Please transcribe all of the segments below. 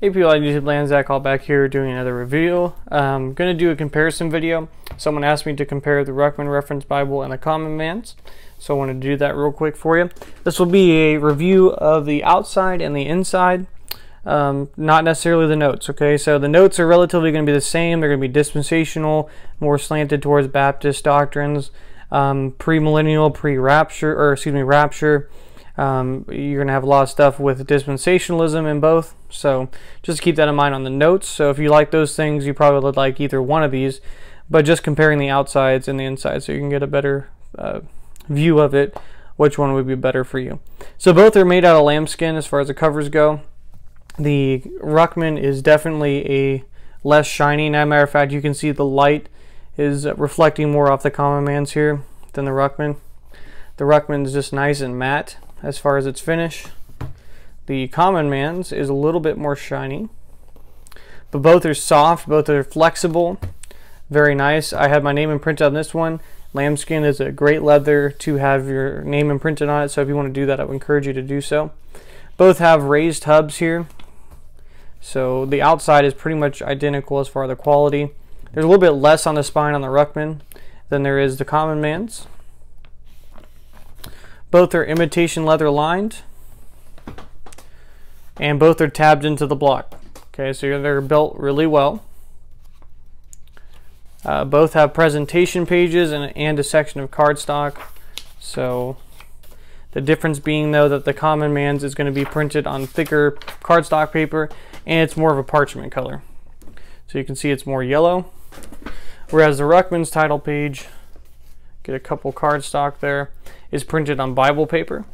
Hey people on YouTube land, Zach all back here doing another review. I'm going to do a comparison video. Someone asked me to compare the Ruckman Reference Bible and the Common Man's, so I wanted to do that real quick for you. This will be a review of the outside and the inside, not necessarily the notes, okay? So the notes are relatively going to be the same. They're going to be dispensational, more slanted towards Baptist doctrines, premillennial, pre-rapture, or excuse me, rapture. You're going to have a lot of stuff with dispensationalism in both, so just keep that in mind on the notes. So if you like those things, you probably would like either one of these, but just comparing the outsides and the insides so you can get a better view of it, which one would be better for you. So both are made out of lambskin as far as the covers go. The Ruckman is definitely a less shiny. As a matter of fact, you can see the light is reflecting more off the Common Man's here than the Ruckman. The Ruckman is just nice and matte as far as its finish. The Common Man's is a little bit more shiny, but both are soft, both are flexible, very nice. I had my name imprinted on this one. Lambskin is a great leather to have your name imprinted on it, so if you want to do that, I would encourage you to do so. Both have raised hubs here, so the outside is pretty much identical as far as the quality. There's a little bit less on the spine on the Ruckman than there is the Common Man's. Both are imitation leather lined, and both are tabbed into the block. Okay, so they're built really well. Both have presentation pages and a section of cardstock. So the difference being though that the Common Man's is going to be printed on thicker cardstock paper, and it's more of a parchment color. So you can see it's more yellow, whereas the Ruckman's title page, get a couple cardstock there, is printed on Bible paper,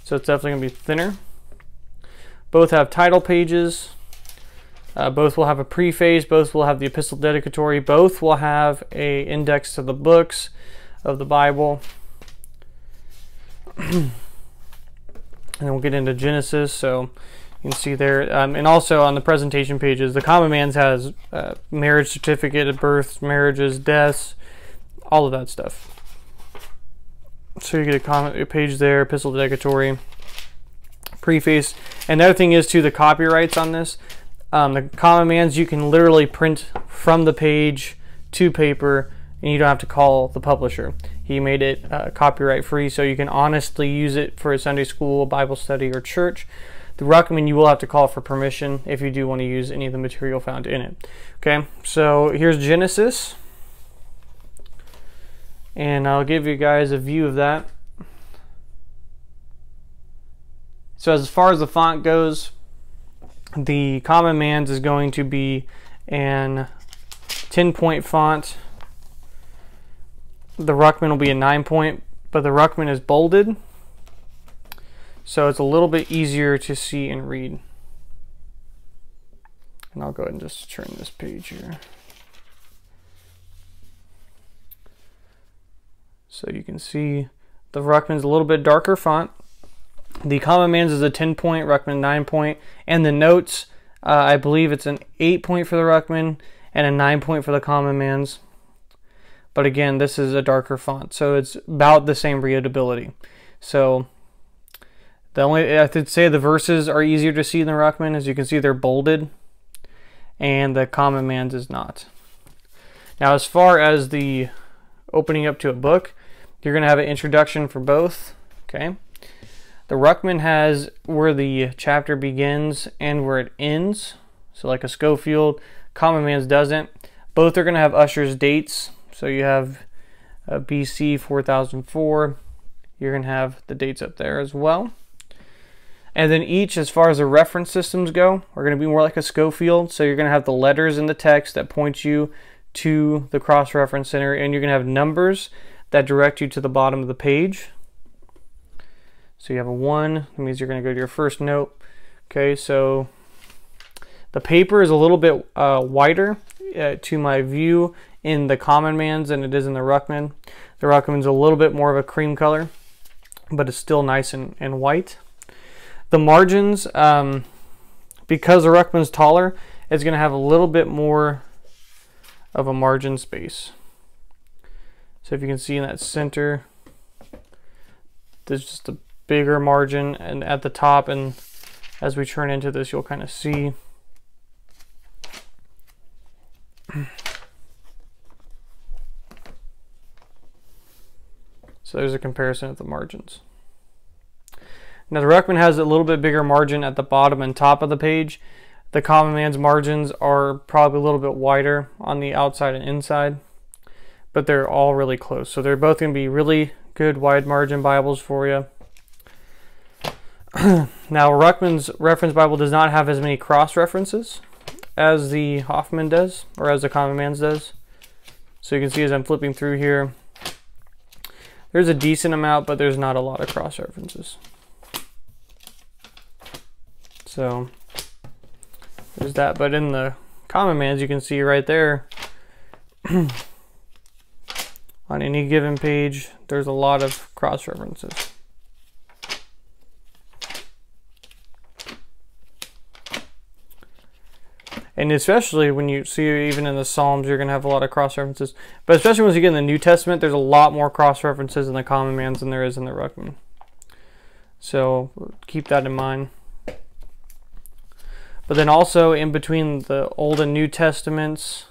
so it's definitely going to be thinner. Both have title pages, both will have a preface, both will have the epistle dedicatory, both will have a index to the books of the Bible. And then we'll get into Genesis, so you can see there, and also on the presentation pages, the Common Man's has marriage certificate at births, marriages, deaths, all of that stuff. So you get a page there, epistle dedicatory, preface. And the other thing is too, the copyrights on this. The Common Man's, you can literally print from the page to paper, and you don't have to call the publisher. He made it copyright free, so you can honestly use it for a Sunday school, Bible study, or church. The Ruckman, you will have to call for permission if you do want to use any of the material found in it. Okay, so here's Genesis, and I'll give you guys a view of that. So as far as the font goes, the Common Man's is going to be an 10-point font. The Ruckman will be a 9-point, but the Ruckman is bolded, so it's a little bit easier to see and read. And I'll go ahead and just turn this page here, so you can see the Ruckman's a little bit darker font. The Common Man's is a 10-point, Ruckman 9-point, and the notes, I believe it's an 8-point for the Ruckman and a 9-point for the Common Man's. But again, this is a darker font, so it's about the same readability. So the only, I could say the verses are easier to see in the Ruckman. As you can see, they're bolded, and the Common Man's is not. Now, as far as the opening up to a book, you're going to have an introduction for both. Okay, the Ruckman has where the chapter begins and where it ends, so like a Schofield. Common Man's doesn't. Both are going to have Usher's dates, so you have BC 4004. You're going to have the dates up there as well. And then each, as far as the reference systems go, are going to be more like a Schofield, so you're going to have the letters in the text that point you to the cross-reference center, and you're going to have numbers that direct you to the bottom of the page. So you have a 1, that means you're going to go to your first note. Okay, so the paper is a little bit whiter to my view in the Common Man's than it is in the Ruckman. The Ruckman's a little bit more of a cream color, but it's still nice and white. The margins, because the Ruckman's taller, it's going to have a little bit more of a margin space. So if you can see in that center, there's just a bigger margin and at the top, and as we turn into this, you'll kind of see So there's a comparison of the margins. Now the Ruckman has a little bit bigger margin at the bottom and top of the page. The Common Man's margins are probably a little bit wider on the outside and inside, but they're all really close. So they're both going to be really good wide margin Bibles for you. Now Ruckman's reference Bible does not have as many cross references as the Hoffman does, or as the Common Man's does. So you can see as I'm flipping through here, there's a decent amount, but there's not a lot of cross references. So there's that. But in the Common Man's, you can see right there, on any given page, there's a lot of cross references. And especially when you see, even in the Psalms, you're going to have a lot of cross references. But especially once you get in the New Testament, there's a lot more cross references in the Common Man's than there is in the Ruckman. So keep that in mind. But then also in between the Old and New Testaments,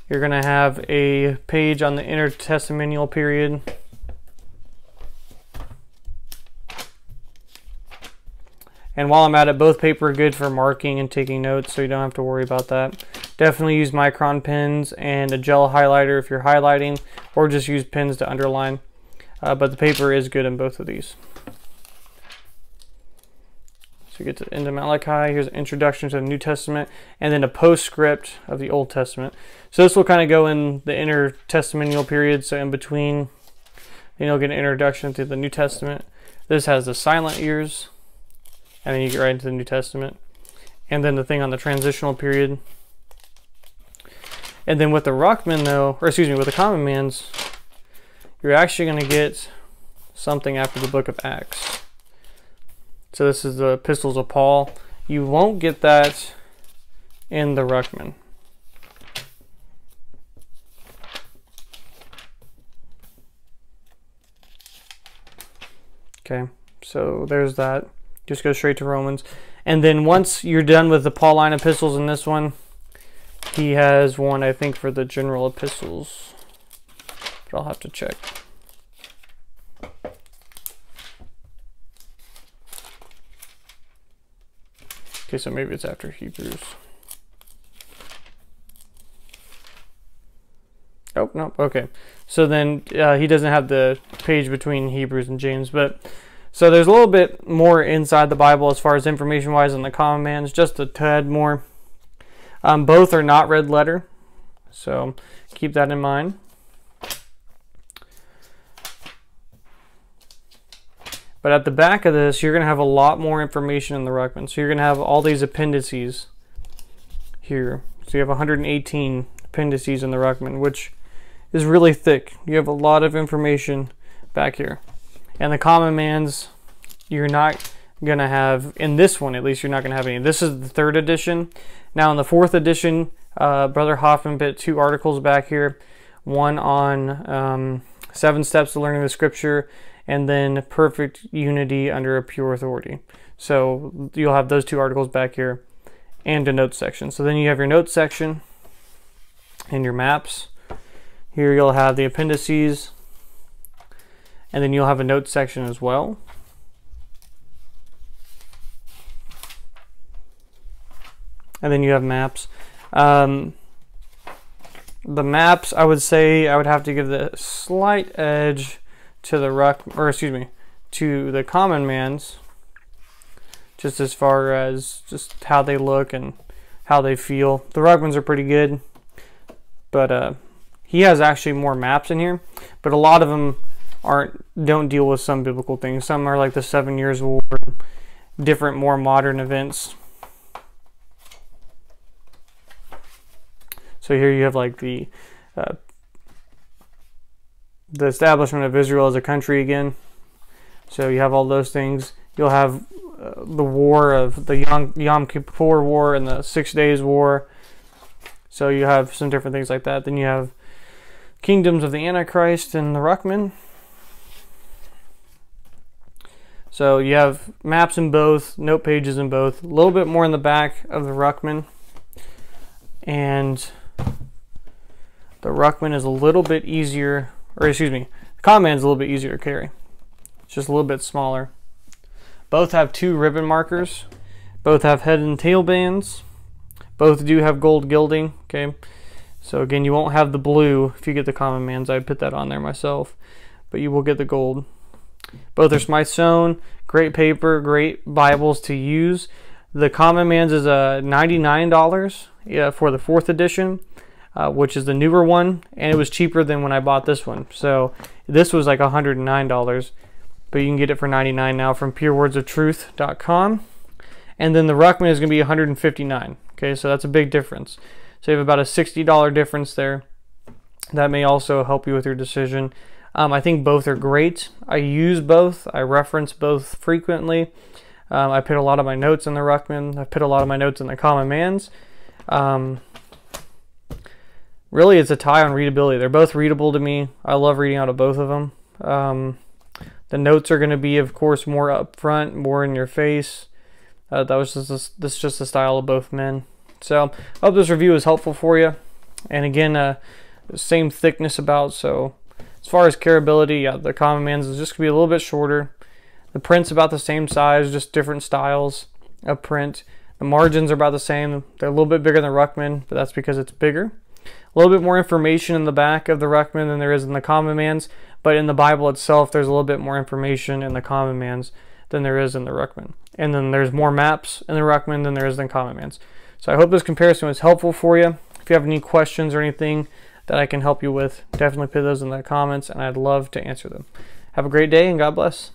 you're going to have a page on the intertestamental period. And while I'm at it, both paper are good for marking and taking notes, so you don't have to worry about that. Definitely use micron pens and a gel highlighter if you're highlighting, or just use pens to underline. But the paper is good in both of these. So you get to the end of Malachi. Here's an introduction to the New Testament, and then a postscript of the Old Testament. So this will kind of go in the intertestamental period, so in between, then you'll get an introduction to the New Testament. This has the silent years, and then you get right into the New Testament. And then the thing on the transitional period. And then with the Ruckman though, or excuse me, with the Common Man's, you're actually going to get something after the book of Acts. So this is the epistles of Paul. You won't get that in the Ruckman. Okay, so there's that. Just go straight to Romans. And then once you're done with the Pauline epistles in this one, he has one, I think, for the general epistles. But I'll have to check. Okay, so maybe it's after Hebrews. Oh, no, okay. So then he doesn't have the page between Hebrews and James, but so there's a little bit more inside the Bible as far as information-wise on the Common Man's, just a tad more. Both are not red letter, so keep that in mind. But at the back of this, you're going to have a lot more information in the Ruckman. So you're going to have all these appendices here. So you have 118 appendices in the Ruckman, which is really thick. You have a lot of information back here. And the Common Man's, you're not going to have, in this one at least, you're not going to have any. This is the 3rd edition. Now in the 4th edition, Brother Hoffman put 2 articles back here. One on 7 steps to learning the scripture, and then perfect unity under a pure authority. So you'll have those 2 articles back here and a notes section. So then you have your notes section and your maps. Here you'll have the appendices, and then you'll have a notes section as well. And then you have maps. The maps, I would say I would have to give the slight edge to the to the Common Man's, just as far as just how they look and how they feel. The Ruckmans are pretty good, but he has actually more maps in here, but a lot of them don't deal with some biblical things. Some are like the 7 Years' War, different more modern events. So here you have like the establishment of Israel as a country again. So you have all those things. You'll have the war of the Yom Kippur War and the 6 Days War. So you have some different things like that. Then you have kingdoms of the Antichrist and the Ruckman. So you have maps in both, note pages in both, a little bit more in the back of the Ruckman. And the Ruckman is a little bit easier, or excuse me, the Common Man is a little bit easier to carry. It's just a little bit smaller. Both have 2 ribbon markers. Both have head and tail bands. Both do have gold gilding, okay? So again, you won't have the blue if you get the Common Mans. I put that on there myself, but you will get the gold. Both are Smythe sewn, great paper, great Bibles to use. The Common Mans is $99 for the 4th edition, which is the newer one, and it was cheaper than when I bought this one. So this was like $109, but you can get it for $99 now from purewordsofTruth.com. And then the Ruckman is going to be $159. Okay, so that's a big difference. So you have about a $60 difference there. That may also help you with your decision. I think both are great. I use both. I reference both frequently. I put a lot of my notes in the Ruckman. I put a lot of my notes in the Common Mans. Really, it's a tie on readability. They're both readable to me. I love reading out of both of them. The notes are going to be, of course, more up front, more in your face. This is just the style of both men. So I hope this review is helpful for you. And again, same thickness about. So as far as carryability, yeah, the Common Mans is just going to be a little bit shorter. The print's about the same size, just different styles of print. The margins are about the same. They're a little bit bigger than Ruckman, but that's because it's bigger. A little bit more information in the back of the Ruckman than there is in the Common Mans, but in the Bible itself, there's a little bit more information in the Common Mans than there is in the Ruckman. And then there's more maps in the Ruckman than there is in Common Mans. So I hope this comparison was helpful for you. If you have any questions or anything that I can help you with, definitely put those in the comments, and I'd love to answer them. Have a great day, and God bless.